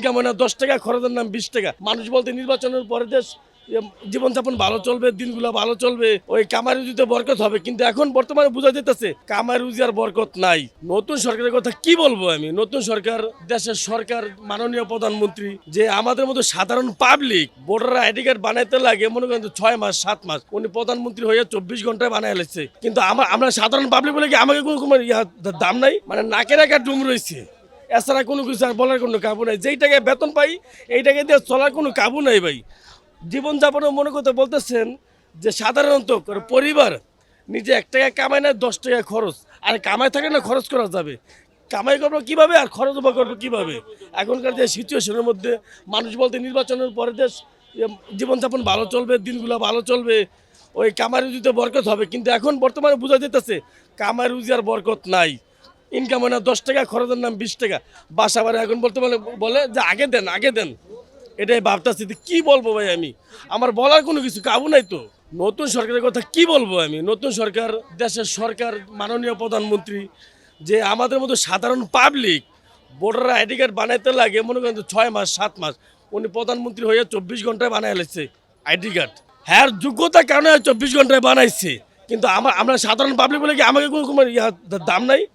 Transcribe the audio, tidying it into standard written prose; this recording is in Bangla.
ইনকাম হয় না, 10 টাকা খরচের নাম 20 টাকা। মানুষ বলতে নির্বাচনের পরে দেশ জীবনযাপন ভালো চলবে, দিনগুলো ভালো চলবে, ওই কামাই রুজিতে বরকত হবে। কিন্তু এখন বর্তমানে বোঝা যেতেছে কামাই রুজি আর বরকত নাই। নতুন সরকারের কথা কি বলবো আমি? নতুন সরকার, দেশের সরকার, মাননীয় প্রধানমন্ত্রী, যে আমাদের মতো সাধারণ পাবলিক ভোটার আইডি কার্ড বানাইতে লাগে মনে করেন 6 মাস 7 মাস, উনি প্রধানমন্ত্রী হয়ে 24 ঘন্টায় বানাই এলেছে। কিন্তু আমরা সাধারণ পাবলিক বলে কি আমাকে কোনো দাম নাই? মানে নাকের একা ডুম রয়েছে, এছাড়া কোনো কিছু আর বলার কোনো কাবু নাই। যেই টাকায় বেতন পাই এই টাকা দিয়ে চলার কোনো কাবু নাই ভাই। জীবনযাপনে মনে করতে বলতেছেন যে সাধারণত পরিবার নিজে 1 টাকা কামায় না, 10 টাকা খরচ। আর কামাই থাকে না, খরচ করা যাবে। কামাই করবো কীভাবে আর খরচ করবো কীভাবে? এখনকার যে সিচুয়েশনের মধ্যে মানুষ বলতে নির্বাচনের পরে দেশ জীবনযাপন ভালো চলবে, দিনগুলো ভালো চলবে, ওই কামাই রুজিতে বরকত হবে। কিন্তু এখন বর্তমানে বোঝা যেতেছে কামাই রুজি আর বরকত নাই। ইনকাম হয় না, 10 টাকা খরচের নাম 20 টাকা। বাসা বাড়ি এখন বর্তমানে বলে যে আগে দেন। এটাই ভাবতেছি, কি বলবো ভাই আমি? আমার বলার কোনো কিছু কাবু নাই তো। নতুন সরকারের কথা কি বলবো আমি? নতুন সরকার, দেশের সরকার, মাননীয় প্রধানমন্ত্রী, যে আমাদের মতো সাধারণ পাবলিক ভোটার আইডি কার্ড বানাইতে লাগে মনে করেন 6 মাস 7 মাস, উনি প্রধানমন্ত্রী হয়ে 24 ঘন্টায় বানাই এলেছে আইডি কার্ড। হ্যাঁ, যোগ্যতার কারণে 24 ঘন্টায় বানাইছে। কিন্তু আমরা সাধারণ পাবলিক বলে কি আমাকে কোনো দাম নাই?